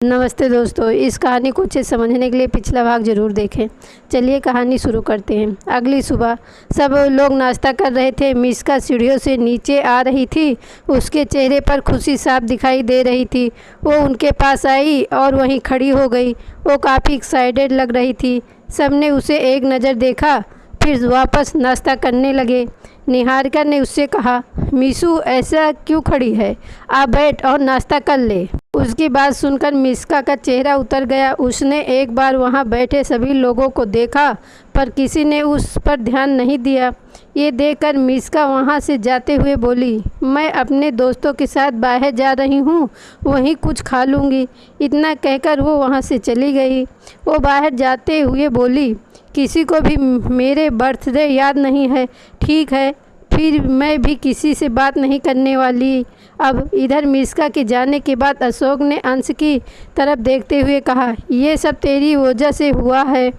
नमस्ते दोस्तों, इस कहानी को अच्छे समझने के लिए पिछला भाग ज़रूर देखें। चलिए कहानी शुरू करते हैं। अगली सुबह सब लोग नाश्ता कर रहे थे। मिस्का सीढ़ियों से नीचे आ रही थी। उसके चेहरे पर खुशी साफ दिखाई दे रही थी। वो उनके पास आई और वहीं खड़ी हो गई। वो काफ़ी एक्साइटेड लग रही थी। सबने उसे एक नज़र देखा, फिर वापस नाश्ता करने लगे। निहारिका ने उससे कहा, मीसू ऐसा क्यों खड़ी है? आप बैठ और नाश्ता कर ले। उसकी बात सुनकर मिस्का का चेहरा उतर गया। उसने एक बार वहां बैठे सभी लोगों को देखा, पर किसी ने उस पर ध्यान नहीं दिया। ये देखकर मिस्का वहां से जाते हुए बोली, मैं अपने दोस्तों के साथ बाहर जा रही हूँ, वहीं कुछ खा लूँगी। इतना कहकर वो वहां से चली गई। वो बाहर जाते हुए बोली, किसी को भी मेरे बर्थडे याद नहीं है। ठीक है, फिर मैं भी किसी से बात नहीं करने वाली। अब इधर मिस्का के जाने के बाद अशोक ने अंश की तरफ देखते हुए कहा, ये सब तेरी वजह से हुआ है।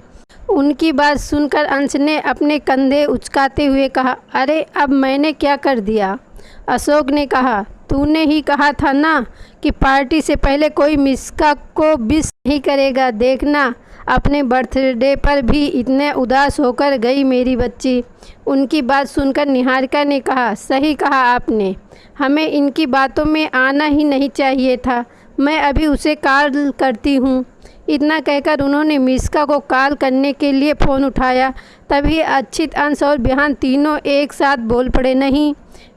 उनकी बात सुनकर अंश ने अपने कंधे उचकाते हुए कहा, अरे अब मैंने क्या कर दिया? अशोक ने कहा, तूने ही कहा था ना कि पार्टी से पहले कोई मिस्का को विश नहीं करेगा। देखना, अपने बर्थडे पर भी इतने उदास होकर गई मेरी बच्ची। उनकी बात सुनकर निहारिका ने कहा, सही कहा आपने, हमें इनकी बातों में आना ही नहीं चाहिए था। मैं अभी उसे कॉल करती हूँ। इतना कहकर उन्होंने मिस्का को कॉल करने के लिए फ़ोन उठाया। तभी अक्षित, अंश और बिहान तीनों एक साथ बोल पड़े। नहीं,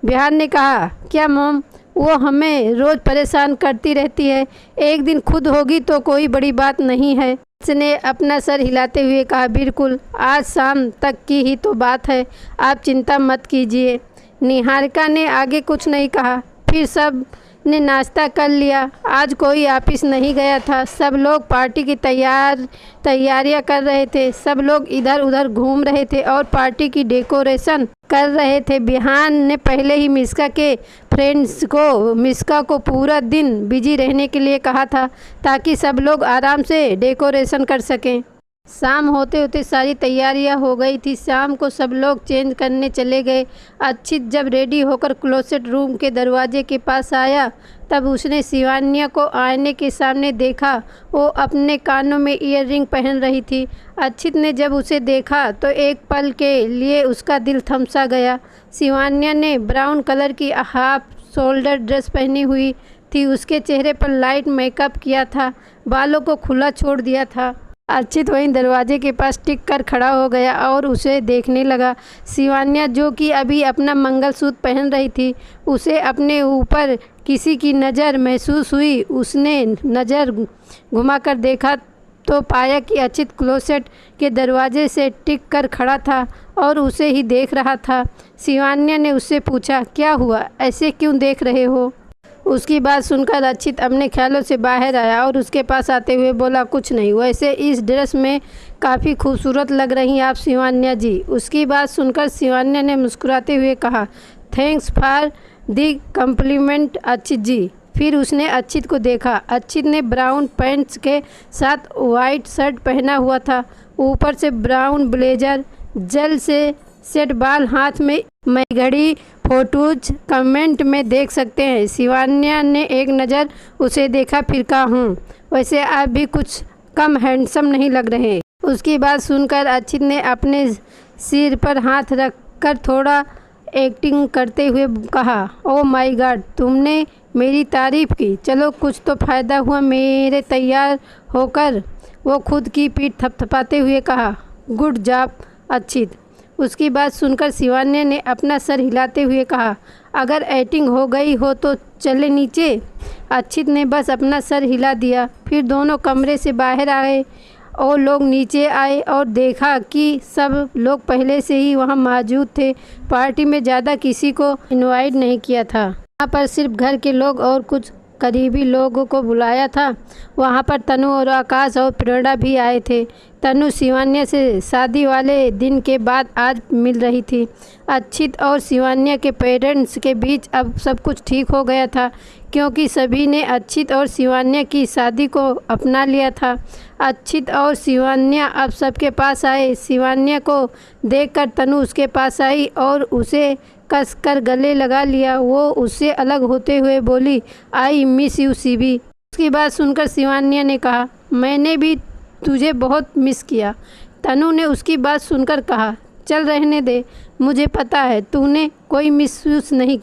बिहान ने कहा, क्या मॉम? वो हमें रोज़ परेशान करती रहती है, एक दिन खुद होगी तो कोई बड़ी बात नहीं है। उसने अपना सर हिलाते हुए कहा, बिल्कुल, आज शाम तक की ही तो बात है, आप चिंता मत कीजिए। निहारिका ने आगे कुछ नहीं कहा। फिर सब ने नाश्ता कर लिया। आज कोई ऑफिस नहीं गया था। सब लोग पार्टी की तैयारियां कर रहे थे। सब लोग इधर उधर घूम रहे थे और पार्टी की डेकोरेशन कर रहे थे। बिहान ने पहले ही मिस्का के फ्रेंड्स को मिस्का को पूरा दिन बिजी रहने के लिए कहा था, ताकि सब लोग आराम से डेकोरेशन कर सकें। शाम होते होते सारी तैयारियां हो गई थी। शाम को सब लोग चेंज करने चले गए। अक्षित जब रेडी होकर क्लोसेट रूम के दरवाजे के पास आया, तब उसने शिवान्या को आईने के सामने देखा। वो अपने कानों में ईयररिंग पहन रही थी। अक्षित ने जब उसे देखा तो एक पल के लिए उसका दिल थमसा गया। शिवान्या ने ब्राउन कलर की हाफ शोल्डर ड्रेस पहनी हुई थी। उसके चेहरे पर लाइट मेकअप किया था, बालों को खुला छोड़ दिया था। अक्षित वहीं दरवाजे के पास टिक कर खड़ा हो गया और उसे देखने लगा। शिवान्या, जो कि अभी अपना मंगलसूत्र पहन रही थी, उसे अपने ऊपर किसी की नज़र महसूस हुई। उसने नज़र घुमाकर देखा तो पाया कि अक्षित क्लोसेट के दरवाजे से टिक कर खड़ा था और उसे ही देख रहा था। शिवान्या ने उससे पूछा, क्या हुआ, ऐसे क्यों देख रहे हो? उसकी बात सुनकर अक्षित अपने ख्यालों से बाहर आया और उसके पास आते हुए बोला, कुछ नहीं, वैसे इस ड्रेस में काफ़ी खूबसूरत लग रही आप शिवान्या जी। उसकी बात सुनकर शिवान्या ने मुस्कुराते हुए कहा, thanks for the compliment Akshit ji. फिर उसने अक्षित को देखा। अक्षित ने ब्राउन पैंट्स के साथ वाइट शर्ट पहना हुआ था, ऊपर से ब्राउन ब्लेजर, जल से सेट बाल, हाथ में घड़ी। फोटोज कमेंट में देख सकते हैं। शिवान्या ने एक नज़र उसे देखा, फिर कहा, वैसे आप भी कुछ कम हैंडसम नहीं लग रहे। उसकी बात सुनकर अक्षित ने अपने सिर पर हाथ रखकर थोड़ा एक्टिंग करते हुए कहा, ओ माय गॉड, तुमने मेरी तारीफ़ की, चलो कुछ तो फ़ायदा हुआ मेरे तैयार होकर। वो खुद की पीठ थपथपाते हुए कहा, गुड जॉब अक्षित। उसकी बात सुनकर शिवान्या ने अपना सर हिलाते हुए कहा, अगर एक्टिंग हो गई हो तो चले नीचे। अक्षित ने बस अपना सर हिला दिया। फिर दोनों कमरे से बाहर आए और लोग नीचे आए और देखा कि सब लोग पहले से ही वहां मौजूद थे। पार्टी में ज़्यादा किसी को इनवाइट नहीं किया था। वहाँ पर सिर्फ घर के लोग और कुछ करीबी लोगों को बुलाया था। वहाँ पर तनु और आकाश और प्रेरणा भी आए थे। तनु शिवान्या से शादी वाले दिन के बाद आज मिल रही थी। अक्षित और शिवान्या के पेरेंट्स के बीच अब सब कुछ ठीक हो गया था, क्योंकि सभी ने अक्षित और शिवान्या की शादी को अपना लिया था। अक्षित और शिवान्या अब सबके पास आए। शिवान्या को देखकर तनु उसके पास आई और उसे कसकर गले लगा लिया। वो उससे अलग होते हुए बोली, आई मिस यू शिवी। उसकी बात सुनकर शिवान्या ने कहा, मैंने भी तुझे बहुत मिस किया। तनु ने उसकी बात सुनकर कहा, चल रहने दे, मुझे पता है तूने कोई महसूस नहीं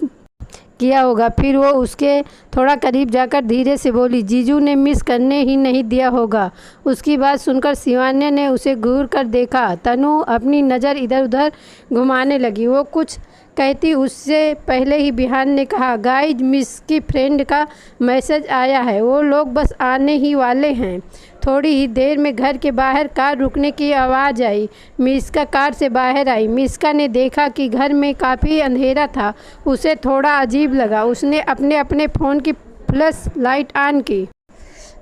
किया होगा। फिर वो उसके थोड़ा करीब जाकर धीरे से बोली, जीजू ने मिस करने ही नहीं दिया होगा। उसकी बात सुनकर शिवान्या ने उसे घूर कर देखा। तनु अपनी नज़र इधर उधर घुमाने लगी। वो कुछ कहती उससे पहले ही बिहान ने कहा, गाइज मिस की फ्रेंड का मैसेज आया है, वो लोग बस आने ही वाले हैं। थोड़ी ही देर में घर के बाहर कार रुकने की आवाज़ आई। मिस्का कार से बाहर आई। मिस्का ने देखा कि घर में काफ़ी अंधेरा था। उसे थोड़ा अजीब लगा। उसने अपने अपने फ़ोन की फ्लैश लाइट ऑन की।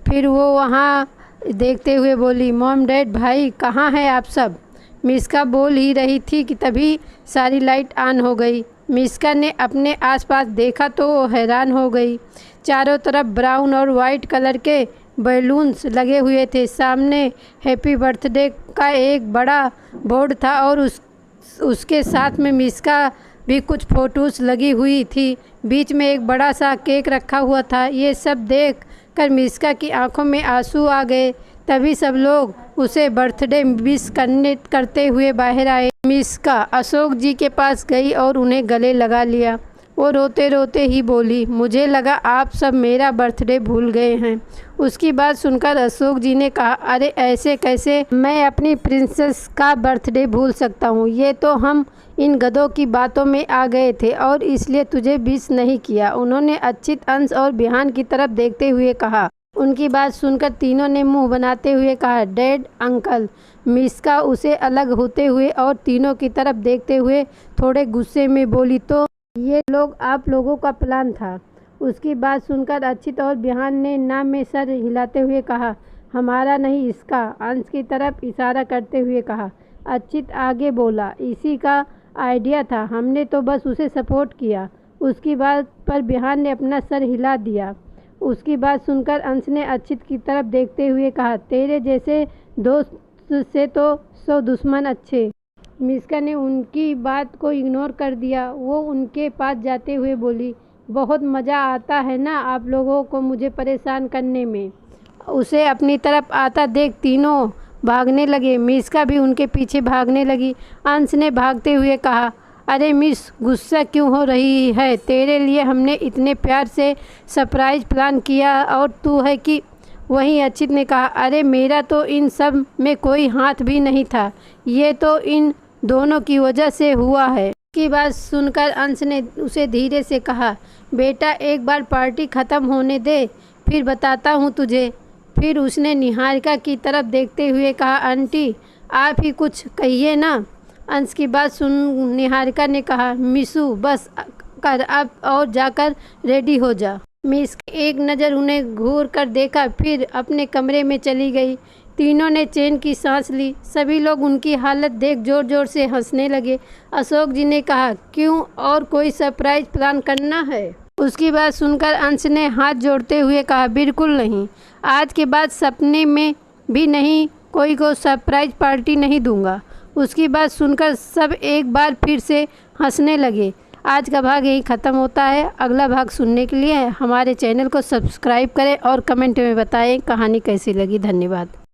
फिर वो वहाँ देखते हुए बोली, मॉम डैड भाई कहाँ हैं आप सब। मिस्का बोल ही रही थी कि तभी सारी लाइट ऑन हो गई। मिस्का ने अपने आसपास देखा तो वो हैरान हो गई। चारों तरफ ब्राउन और वाइट कलर के बैलून्स लगे हुए थे। सामने हैप्पी बर्थडे का एक बड़ा बोर्ड था और उसके साथ में मिस्का भी कुछ फ़ोटोज़ लगी हुई थी। बीच में एक बड़ा सा केक रखा हुआ था। ये सब देख कर मिस्का की आंखों में आंसू आ गए। तभी सब लोग उसे बर्थडे विश करते हुए बाहर आए। मिस्का अशोक जी के पास गई और उन्हें गले लगा लिया। वो रोते रोते ही बोली, मुझे लगा आप सब मेरा बर्थडे भूल गए हैं। उसकी बात सुनकर अशोक जी ने कहा, अरे ऐसे कैसे मैं अपनी प्रिंसेस का बर्थडे भूल सकता हूँ। ये तो हम इन गधों की बातों में आ गए थे और इसलिए तुझे विश नहीं किया। उन्होंने अच्युत, अंश और बिहान की तरफ देखते हुए कहा। उनकी बात सुनकर तीनों ने मुंह बनाते हुए कहा, डैड अंकल। मिस्का उसे अलग होते हुए और तीनों की तरफ देखते हुए थोड़े गुस्से में बोली, तो ये लोग आप लोगों का प्लान था। उसकी बात सुनकर अच्युत और बिहान ने ना में सर हिलाते हुए कहा, हमारा नहीं इसका। अंश की तरफ इशारा करते हुए कहा। अच्युत आगे बोला, इसी का आइडिया था, हमने तो बस उसे सपोर्ट किया। उसकी बात पर बिहान ने अपना सर हिला दिया। उसकी बात सुनकर अंश ने अच्युत की तरफ देखते हुए कहा, तेरे जैसे दोस्त से तो 100 दुश्मन अच्छे। मिस्का ने उनकी बात को इग्नोर कर दिया। वो उनके पास जाते हुए बोली, बहुत मज़ा आता है ना आप लोगों को मुझे परेशान करने में। उसे अपनी तरफ आता देख तीनों भागने लगे। मिस्का भी उनके पीछे भागने लगी। अंश ने भागते हुए कहा, अरे मिस गुस्सा क्यों हो रही है, तेरे लिए हमने इतने प्यार से सरप्राइज़ प्लान किया और तू है कि। वहीं अच्युत ने कहा, अरे मेरा तो इन सब में कोई हाथ भी नहीं था, ये तो इन दोनों की वजह से हुआ है। की बात सुनकर अंश ने उसे धीरे से कहा, बेटा एक बार पार्टी ख़त्म होने दे फिर बताता हूँ तुझे। फिर उसने निहारिका की तरफ देखते हुए कहा, आंटी आप ही कुछ कहिए ना। अंश की बात सुन निहारिका ने कहा, मिसू बस कर अब और जाकर रेडी हो जा। मिस एक नज़र उन्हें घूर कर देखा, फिर अपने कमरे में चली गई। तीनों ने चैन की सांस ली। सभी लोग उनकी हालत देख ज़ोर ज़ोर से हंसने लगे। अशोक जी ने कहा, क्यों और कोई सरप्राइज़ प्लान करना है। उसकी बात सुनकर अंश ने हाथ जोड़ते हुए कहा, बिल्कुल नहीं, आज के बाद सपने में भी नहीं कोई को सरप्राइज़ पार्टी नहीं दूंगा। उसकी बात सुनकर सब एक बार फिर से हंसने लगे। आज का भाग यही ख़त्म होता है। अगला भाग सुनने के लिए हमारे चैनल को सब्सक्राइब करें और कमेंट में बताएं कहानी कैसी लगी। धन्यवाद।